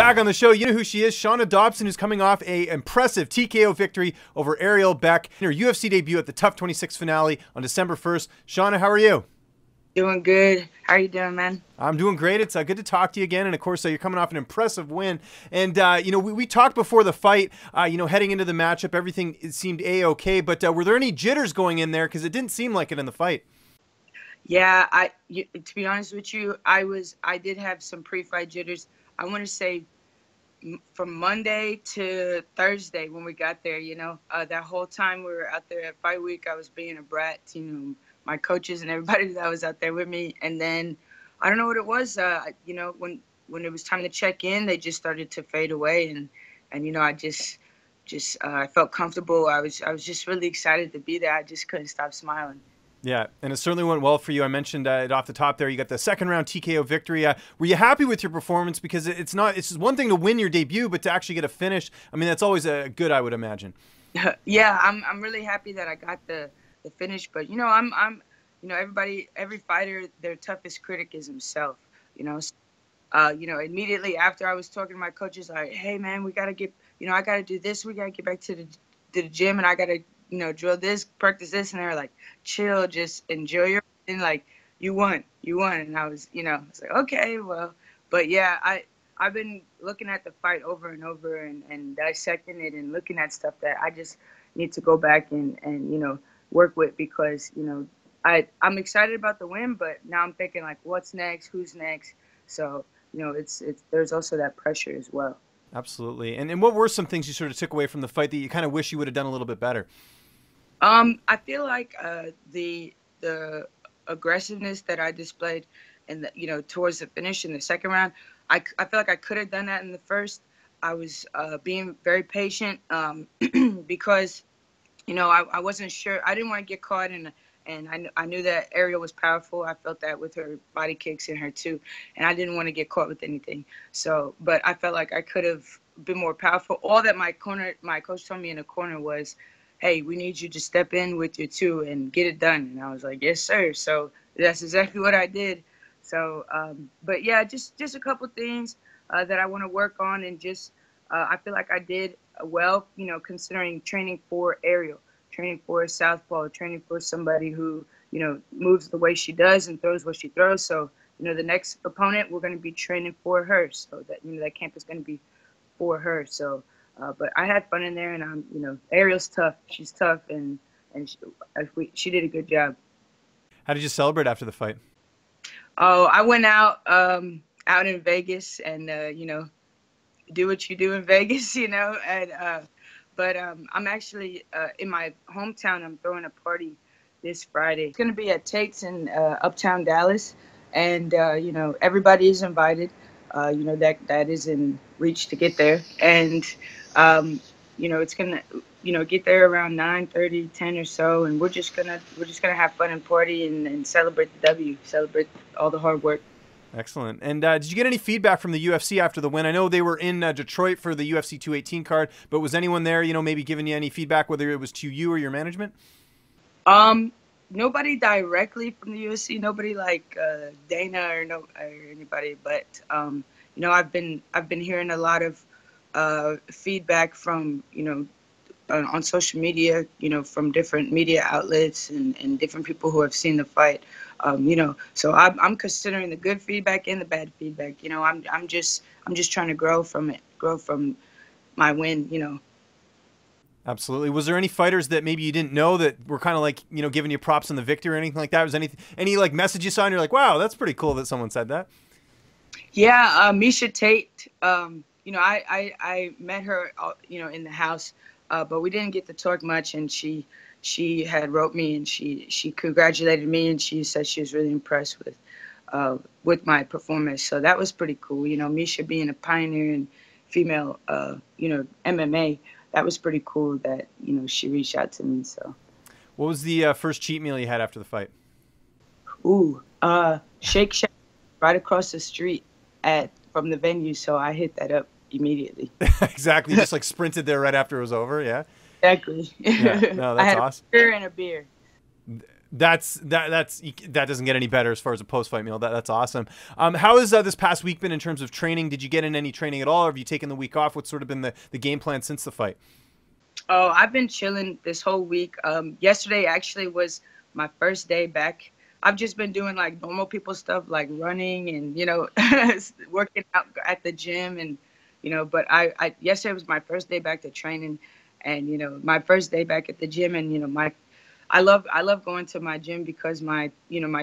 back on the show. You know who she is, Shana Dobson, who's coming off a impressive TKO victory over Ariel Beck in her UFC debut at the TUF 26 finale on December 1st. Shana, how are you? Doing good. How are you doing, man? I'm doing great. It's good to talk to you again. And of course, you're coming off an impressive win. And, we talked before the fight, heading into the matchup, everything seemed A-okay. But were there any jitters going in there? Because it didn't seem like it in the fight. Yeah, to be honest with you, I did have some pre-fight jitters. I want to say from Monday to Thursday when we got there, that whole time we were out there at fight week, I was being a brat to, my coaches and everybody that was out there with me. And then I don't know what it was, when it was time to check in, they just started to fade away. And I just I felt comfortable. I was just really excited to be there. I just couldn't stop smiling. Yeah, and it certainly went well for you. I mentioned it off the top there. You got the second round TKO victory. Were you happy with your performance? Because it's one thing to win your debut, but to actually get a finish, I mean, that's always good, I would imagine. Yeah, I'm really happy that I got the finish. But every fighter, their toughest critic is himself. Immediately after I was talking to my coaches, like, hey man, we gotta get, I gotta do this. We gotta get back to the gym, and I gotta drill this, practice this, and they were like, chill, just enjoy your, and like, you won. And I was, it's like, okay, well, but yeah, I've been looking at the fight over and over and dissecting it and looking at stuff that I just need to go back and work with, because, I'm excited about the win, but now I'm thinking like, what's next? Who's next? So, it's there's also that pressure as well. Absolutely. And what were some things you sort of took away from the fight that you kind of wish you would have done a little bit better? I feel like the aggressiveness that I displayed and towards the finish in the second round, I feel like I could have done that in the first. I was being very patient because I wasn't sure. I didn't want to get caught and I knew that Ariel was powerful. I felt that with her body kicks in her too, and I didn't want to get caught with anything. So, but I felt like I could have been more powerful. All that my coach told me in the corner was, hey, we need you to step in with your two and get it done. And I was like, yes, sir. So that's exactly what I did. So, but yeah, just a couple things that I want to work on. And just, I feel like I did well, considering training for Ariel, training for a southpaw, training for somebody who, moves the way she does and throws what she throws. So, the next opponent, we're going to be training for her. So that, that camp is going to be for her. So, but I had fun in there, and Ariel's tough. She's tough, and she did a good job. How did you celebrate after the fight? Oh, I went out in Vegas, and do what you do in Vegas, but I'm actually in my hometown. I'm throwing a party this Friday. It's gonna be at Tate's in Uptown Dallas, and everybody is invited. That is in reach to get there, and it's gonna get there around 9:30, 10 or so, and we're just gonna have fun and party and celebrate the W, celebrate all the hard work. Excellent. And did you get any feedback from the UFC after the win? I know they were in Detroit for the UFC 218 card, but was anyone there, maybe giving you any feedback, whether it was to you or your management? Nobody directly from the UFC, nobody like Dana or anybody, but I've been hearing a lot of feedback from on social media, from different media outlets and different people who have seen the fight, so I'm considering the good feedback and the bad feedback. I'm just trying to grow from it, grow from my win. Absolutely. Was there any fighters that maybe you didn't know that were kind of like, giving you props on the victory or anything like that? Was any like message you saw and you're like, wow, that's pretty cool that someone said that? Yeah, Misha Tate. I met her, in the house, but we didn't get to talk much. And she had wrote me and she congratulated me, and she said she was really impressed with my performance. So that was pretty cool. Misha being a pioneer in female, MMA. That was pretty cool that, she reached out to me. So, what was the first cheat meal you had after the fight? Ooh, Shake Shack right across the street from the venue. So I hit that up immediately. Exactly. You just like sprinted there right after it was over. Yeah. Exactly. Yeah. No, that's I had awesome. A beer and a beer. That doesn't get any better as far as a post-fight meal. That's awesome. How has this past week been in terms of training? Did you get in any training at all, or have you taken the week off? What's sort of been the game plan since the fight? Oh, I've been chilling this whole week. Yesterday actually was my first day back. I've just been doing like normal people stuff, like running and, you know, working out at the gym and, you know, but I yesterday was my first day back to training and, you know, my first day back at the gym and, you know, I love going to my gym because my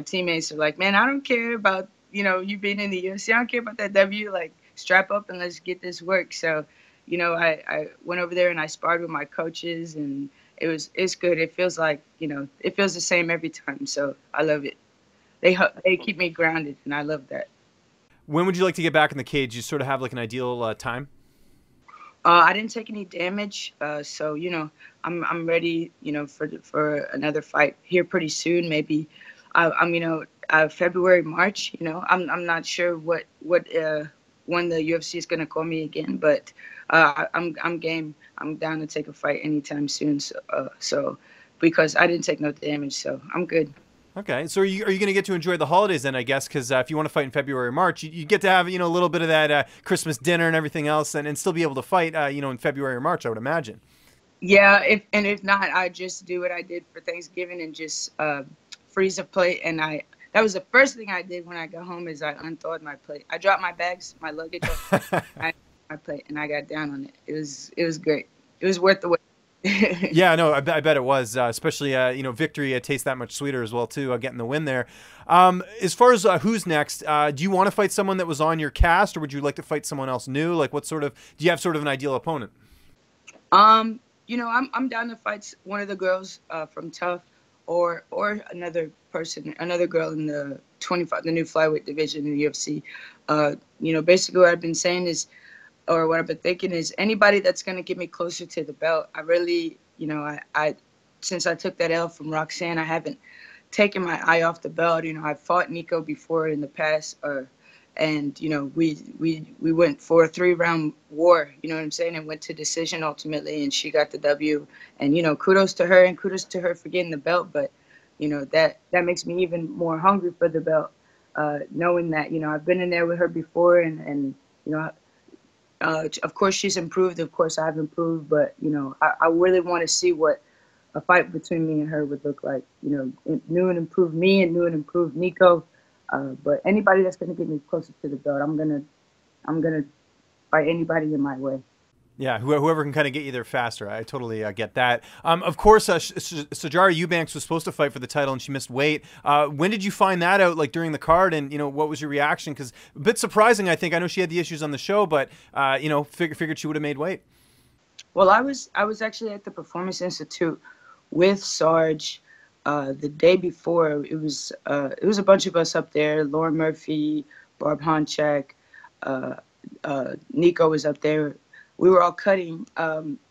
teammates are like, man, I don't care about, you know, you being in the UFC. I don't care about that W. Like, strap up and let's get this work. So, you know, I went over there and I sparred with my coaches and it's good. It feels like, you know, it feels the same every time. So I love it. They keep me grounded and I love that. When would you like to get back in the cage? You sort of have like an ideal time? I didn't take any damage, so you know I'm ready. You know for another fight here pretty soon. Maybe I'm you know February, March. You know I'm not sure what when the UFC is gonna call me again, but I'm game. I'm down to take a fight anytime soon. So because I didn't take no damage, so I'm good. Okay, so are you going to get to enjoy the holidays then, I guess, because if you want to fight in February or March, you get to have, you know, a little bit of that Christmas dinner and everything else and still be able to fight, you know, in February or March, I would imagine. Yeah, if not, I just do what I did for Thanksgiving and just freeze a plate. And that was the first thing I did when I got home is I unthawed my plate. I dropped my bags, my luggage, my plate, and I got down on it. It was great. It was worth the wait. Yeah, no, I bet it was, especially, you know, victory tastes that much sweeter as well, too, getting the win there. As far as who's next, do you want to fight someone that was on your cast or would you like to fight someone else new? Like do you have sort of an ideal opponent? You know, I'm down to fight one of the girls from TUF or another girl in the the new flyweight division in the UFC. You know, basically what I've been saying is, or what I've been thinking is anybody that's going to get me closer to the belt. I really, you know, I since I took that L from Roxanne, I haven't taken my eye off the belt. You know, I fought Nico before in the past, and you know, we went for a 3-round war. You know what I'm saying? And went to decision ultimately, and she got the W. And you know, kudos to her and kudos to her for getting the belt. But you know, that makes me even more hungry for the belt, knowing that you know I've been in there with her before, and you know. Of course, she's improved. Of course, I've improved. But, you know, I really want to see what a fight between me and her would look like. You know, new and improved me and new and improved Nico. But anybody that's going to get me closer to the belt, I'm gonna fight anybody in my way. Yeah, whoever can kind of get you there faster. I totally get that. Of course, Sijara Eubanks was supposed to fight for the title and she missed weight. When did you find that out, like during the card? And, you know, what was your reaction? Because a bit surprising, I think. I know she had the issues on the show, but, you know, figured she would have made weight. Well, I was actually at the Performance Institute with Sarge the day before. It was a bunch of us up there. Lauren Murphy, Barb Honchak, Nico was up there. We were all cutting,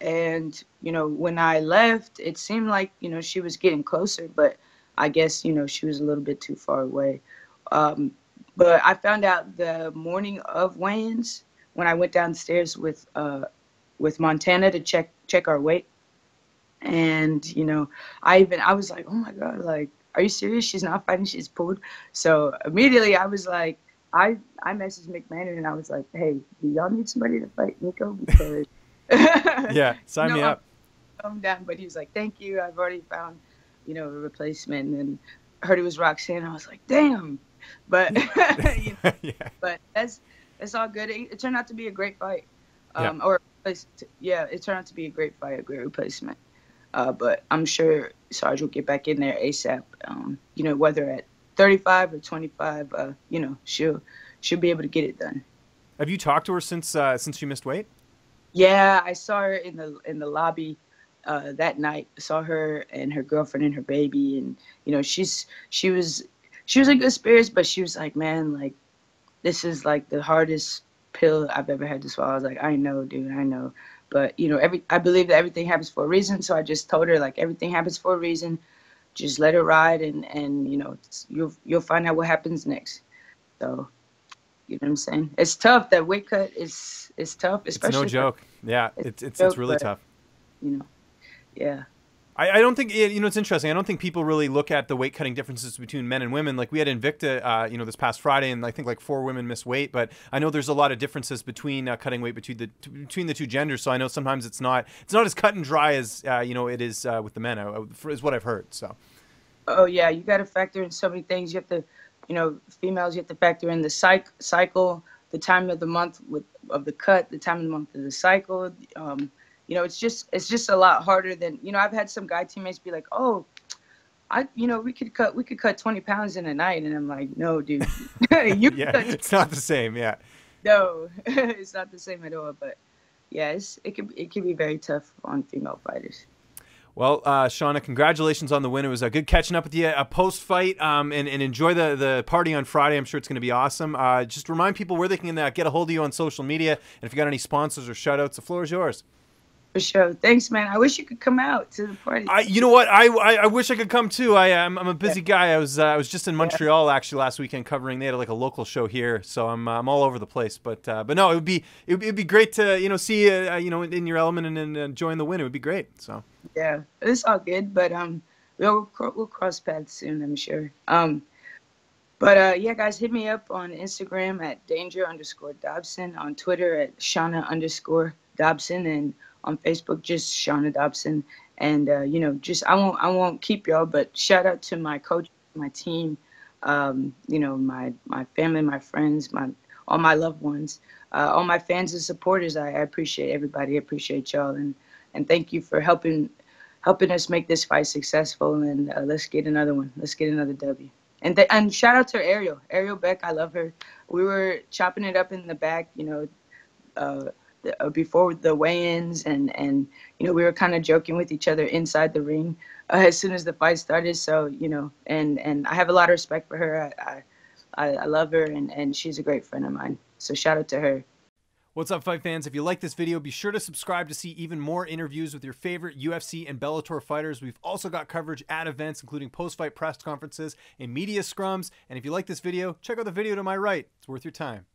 and you know, when I left, it seemed like you know she was getting closer, but I guess you know she was a little bit too far away. But I found out the morning of weigh-ins when I went downstairs with Montana to check our weight, and you know, I was like, oh my god, like, are you serious? She's not fighting. She's pulled. So immediately I was like. I messaged McMahon and I was like, hey, do y'all need somebody to fight Nico? Because yeah, sign me up. I'm down, but he was like, thank you. I've already found, you know, a replacement. And I heard it was Roxanne. I was like, damn. But you know, Yeah. but that's all good. It turned out to be a great fight. Yeah. It turned out to be a great fight, a great replacement. But I'm sure Sarge will get back in there ASAP. You know, whether at 35 or 25, you know, she'll be able to get it done. Have you talked to her since she missed weight? Yeah, I saw her in the lobby that night. I saw her and her girlfriend and her baby, and you know, she was in good spirits, but she was like, man, like this is like the hardest pill I've ever had to swallow. I was like, I know, dude, I know. But you know, I believe that everything happens for a reason. So I just told her like everything happens for a reason. Just let it ride, and you know, you'll find out what happens next. So, you know what I'm saying? It's tough. That weight cut is tough, especially. It's no joke. Yeah, it's really tough. You know, yeah. I don't think, you know, it's interesting. I don't think people really look at the weight cutting differences between men and women. Like we had Invicta, you know, this past Friday, and I think like 4 women missed weight. But I know there's a lot of differences between cutting weight between the two genders. So I know sometimes it's not as cut and dry as you know it is with the men, is what I've heard. So. Oh yeah, you got to factor in so many things. You have to, you know, females, you have to factor in the cycle, the time of the month of the cut, the time of the month of the cycle. You know, it's just a lot harder than, you know, I've had some guy teammates be like, oh, you know, we could cut 20 pounds in a night. And I'm like, no, dude, Yeah, it's not the same. Yeah. No, it's not the same at all. But yeah, it can be very tough on female fighters. Well, Shana, congratulations on the win. It was good catching up with you post-fight, and enjoy the party on Friday. I'm sure it's going to be awesome. Just remind people where they can get a hold of you on social media, and if you got any sponsors or shout-outs, the floor is yours. For sure. Thanks, man. I wish you could come out to the party. You know what? I wish I could come too. I'm a busy guy. I was just in Montreal actually last weekend covering. They had like a local show here, so I'm all over the place. But no, it would be great to, you know, see you, you know, in your element and enjoying the win. It would be great. So yeah, it's all good. But we'll cross paths soon, I'm sure. But yeah, guys, hit me up on Instagram at danger_Dobson, on Twitter at Shana_Dobson, and on Facebook, just Shana Dobson. And, you know, just I won't keep y'all, but shout out to my coach, my team, you know, my family, my friends, all my loved ones, all my fans and supporters. I appreciate everybody. I appreciate y'all. And thank you for helping us make this fight successful. And let's get another one. Let's get another W. And shout out to Ariel Beck. I love her. We were chopping it up in the back, you know, before the weigh-ins, and you know, we were kind of joking with each other inside the ring as soon as the fight started. So, you know, and I have a lot of respect for her. I love her, and she's a great friend of mine. So shout out to her. What's up, fight fans? If you like this video, be sure to subscribe to see even more interviews with your favorite UFC and Bellator fighters. We've also got coverage at events, including post-fight press conferences and media scrums. And if you like this video, check out the video to my right. It's worth your time.